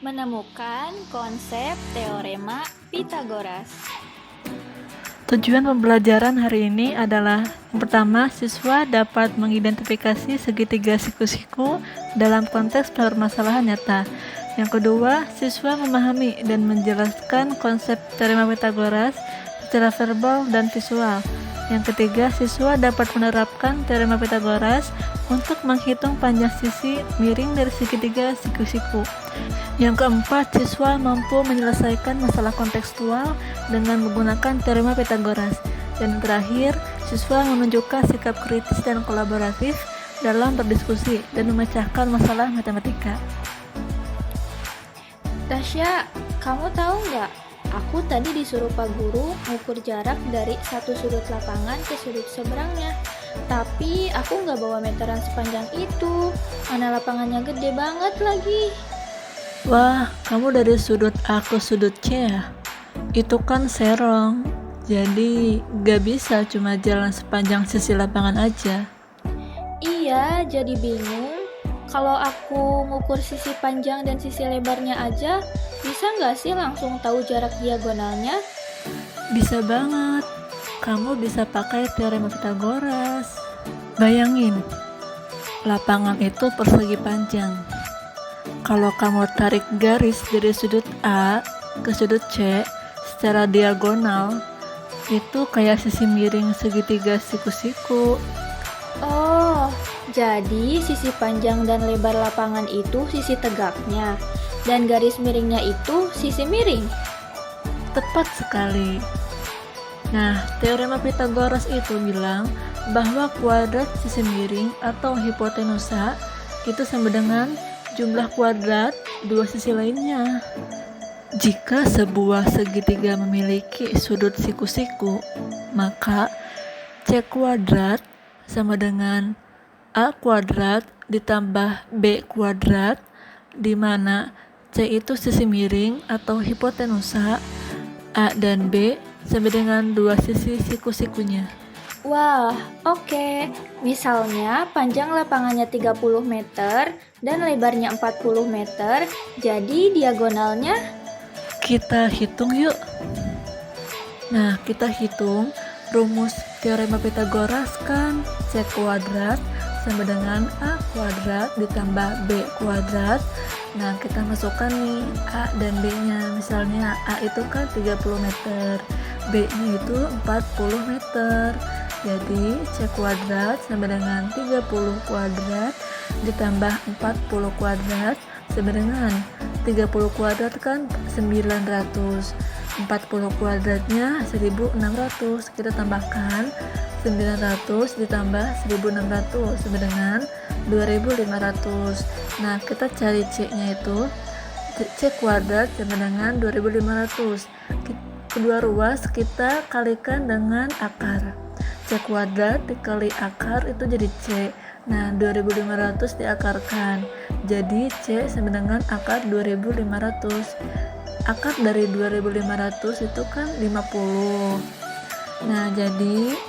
Menemukan konsep teorema Pitagoras. Tujuan pembelajaran hari ini adalah yang pertama, siswa dapat mengidentifikasi segitiga siku-siku dalam konteks permasalahan nyata. Yang kedua, siswa memahami dan menjelaskan konsep teorema Pitagoras secara verbal dan visual. Yang ketiga, siswa dapat menerapkan teorema Pitagoras untuk menghitung panjang sisi miring dari segitiga siku-siku. Yang keempat, siswa mampu menyelesaikan masalah kontekstual dengan menggunakan teorema Pitagoras. Dan terakhir, siswa menunjukkan sikap kritis dan kolaboratif dalam berdiskusi dan memecahkan masalah matematika. Tasya, kamu tahu nggak? Aku tadi disuruh Pak Guru mengukur jarak dari satu sudut lapangan ke sudut seberangnya. Tapi aku nggak bawa meteran sepanjang itu. Mana lapangannya gede banget lagi. Wah, kamu dari sudut A ke sudut C ya? Itu kan serong, jadi gak bisa cuma jalan sepanjang sisi lapangan aja. Iya, jadi bingung. Kalau aku ngukur sisi panjang dan sisi lebarnya aja, bisa nggak sih langsung tahu jarak diagonalnya? Bisa banget, kamu bisa pakai teorema Pitagoras. Bayangin, lapangan itu persegi panjang. Kalau kamu tarik garis dari sudut A ke sudut C secara diagonal, itu kayak sisi miring segitiga siku-siku. Oh, jadi sisi panjang dan lebar lapangan itu sisi tegaknya, dan garis miringnya itu sisi miring. Tepat sekali. Nah, teorema Pitagoras itu bilang bahwa kuadrat sisi miring atau hipotenusa itu sama dengan jumlah kuadrat dua sisi lainnya. Jika sebuah segitiga memiliki sudut siku-siku, maka C kuadrat sama dengan A kuadrat ditambah B kuadrat, di mana C itu sisi miring atau hipotenusa, A dan B sama dengan dua sisi siku-sikunya. Wah, oke. Misalnya panjang lapangannya 30 meter dan lebarnya 40 meter, jadi diagonalnya. Kita hitung yuk. Nah, kita hitung rumus teorema Pitagoras kan C kuadrat sama dengan A kuadrat ditambah B kuadrat. Nah, kita masukkan nih A dan B nya. Misalnya A itu kan 30 meter, B nya itu 40 meter. Jadi C kuadrat sama dengan 30 kuadrat ditambah 40 kuadrat sama dengan 30 kuadrat kan 900, 40 kuadratnya 1600. Kita tambahkan 900 ditambah 1600 sama dengan 2500. Nah, kita cari C nya itu C kuadrat sama dengan 2500. Kedua ruas kita kalikan dengan akar. C kuadrat dikali akar itu jadi C. Nah, 2500 diakarkan. Jadi C sama dengan akar 2500. Akar dari 2500 itu kan 50. Nah, jadi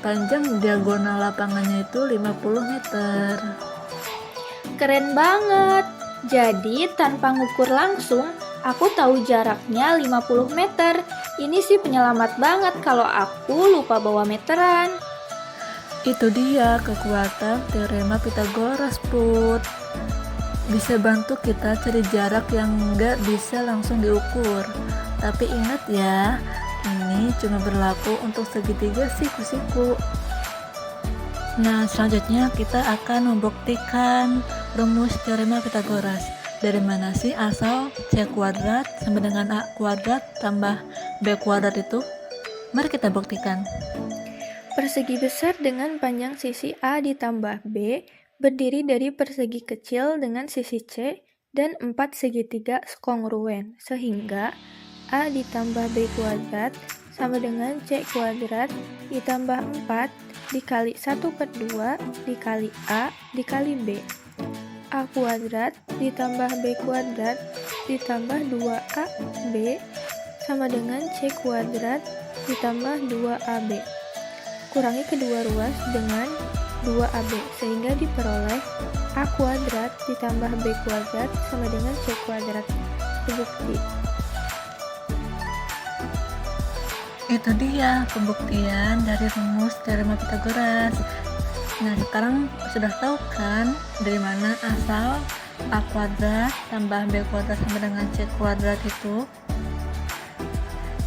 panjang diagonal lapangannya itu 50 meter. Keren banget. Jadi tanpa ngukur langsung, aku tahu jaraknya 50 meter. Ini sih penyelamat banget kalau aku lupa bawa meteran. Itu dia kekuatan teorema Pitagoras, Put. Bisa bantu kita cari jarak yang nggak bisa langsung diukur. Tapi ingat ya, ini cuma berlaku untuk segitiga siku-siku. Nah, selanjutnya kita akan membuktikan rumus teorema Pitagoras. Dari mana sih asal C kuadrat sama dengan A kuadrat tambah B kuadrat itu? Mari kita buktikan. Persegi besar dengan panjang sisi A ditambah B berdiri dari persegi kecil dengan sisi C dan 4 segitiga kongruen, sehingga A ditambah B kuadrat sama dengan C kuadrat ditambah 4 dikali 1/2 dikali A dikali B. A kuadrat ditambah B kuadrat ditambah 2AB sama dengan C kuadrat ditambah 2AB. Kurangi kedua ruas dengan 2AB sehingga diperoleh A kuadrat ditambah B kuadrat sama dengan C kuadrat. Terbukti. Itu dia pembuktian dari rumus teorema Pythagoras. Nah, sekarang sudah tahu kan dari mana asal A kuadrat tambah B kuadrat sama dengan C kuadrat itu?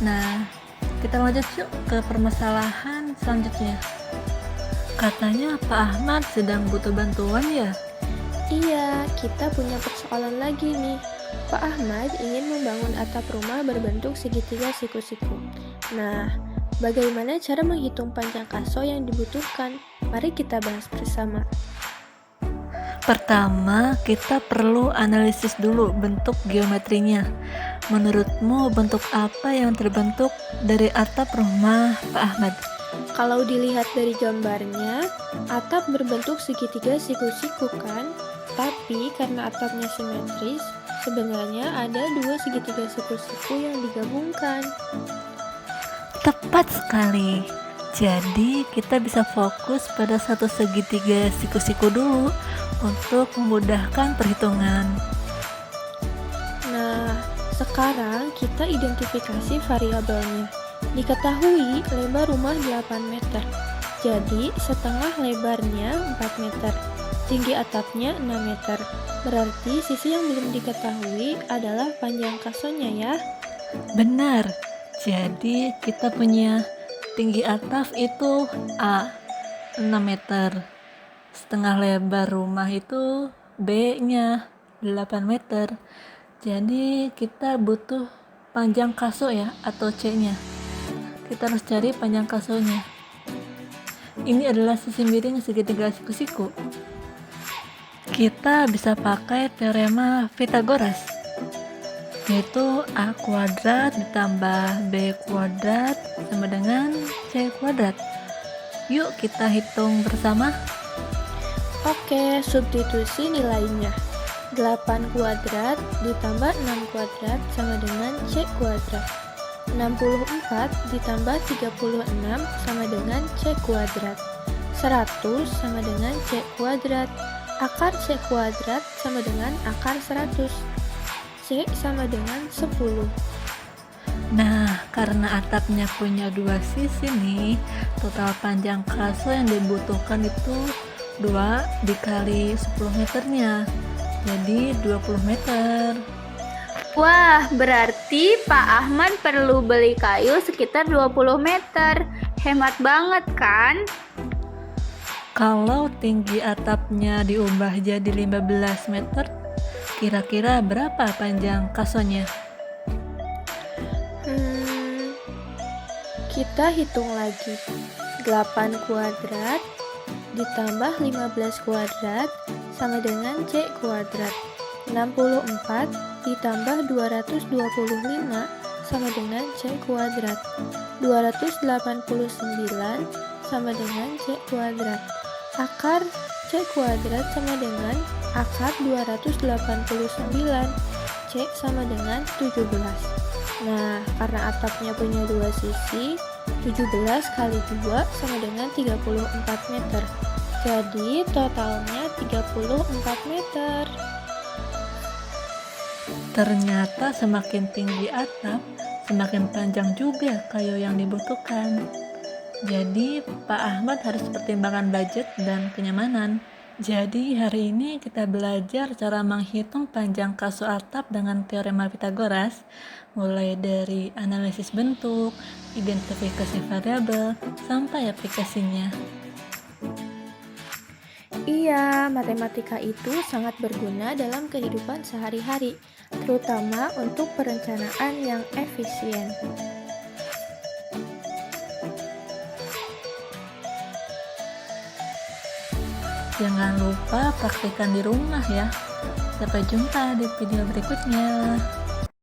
Nah, kita lanjut yuk ke permasalahan selanjutnya. Katanya Pak Ahmad sedang butuh bantuan ya? Iya, kita punya persoalan lagi nih. Pak Ahmad ingin membangun atap rumah berbentuk segitiga siku-siku. Nah, bagaimana cara menghitung panjang kaso yang dibutuhkan? Mari kita bahas bersama. Pertama, kita perlu analisis dulu bentuk geometrinya. Menurutmu bentuk apa yang terbentuk dari atap rumah Pak Ahmad? Kalau dilihat dari gambarnya, atap berbentuk segitiga siku-siku kan? Tapi karena atapnya simetris, sebenarnya ada dua segitiga siku-siku yang digabungkan. Tepat sekali. Jadi kita bisa fokus pada satu segitiga siku-siku dulu untuk memudahkan perhitungan. Nah, sekarang kita identifikasi variabelnya. Diketahui lebar rumah 8 meter. Jadi setengah lebarnya 4 meter. Tinggi atapnya 6 meter. Berarti sisi yang belum diketahui adalah panjang kasonya ya. Benar. Jadi kita punya tinggi atap itu A 6 meter. Setengah lebar rumah itu B-nya 8 meter. Jadi kita butuh panjang kaso ya atau C-nya. Kita harus cari panjang kasonya. Ini adalah sisi miring segitiga siku-siku. Kita bisa pakai teorema Pythagoras, yaitu A kuadrat ditambah B kuadrat sama dengan C kuadrat. Yuk kita hitung bersama. Oke, substitusi nilainya. 8 kuadrat ditambah 6 kuadrat sama dengan C kuadrat. 64 ditambah 36 sama dengan C kuadrat. 100 sama dengan C kuadrat. Akar C kuadrat sama dengan akar 100. C sama dengan 10. Nah, karena atapnya punya dua sisi nih, total panjang kaso yang dibutuhkan itu 2 dikali 10 meternya. Jadi 20 meter. Wah, berarti Pak Ahmad perlu beli kayu sekitar 20 meter. Hemat banget kan? Kalau tinggi atapnya diubah jadi 15 meter, kira-kira berapa panjang kasonya? Kita hitung lagi. 8 kuadrat ditambah 15 kuadrat sama dengan C kuadrat. 64 ditambah 225 sama dengan C kuadrat. 289 sama dengan C kuadrat. Akar C kuadrat sama dengan akar 289. C sama dengan 17. Nah, karena atapnya punya dua sisi, 17 kali 2 sama dengan 34 meter. Jadi totalnya 34 meter. Ternyata semakin tinggi atap, semakin panjang juga kayu yang dibutuhkan. Jadi Pak Ahmad harus pertimbangkan budget dan kenyamanan. Jadi hari ini kita belajar cara menghitung panjang kaso atap dengan teorema Pythagoras, mulai dari analisis bentuk, identifikasi variabel, sampai aplikasinya. Iya, matematika itu sangat berguna dalam kehidupan sehari-hari, terutama untuk perencanaan yang efisien. Jangan lupa praktikkan di rumah ya. Sampai jumpa di video berikutnya.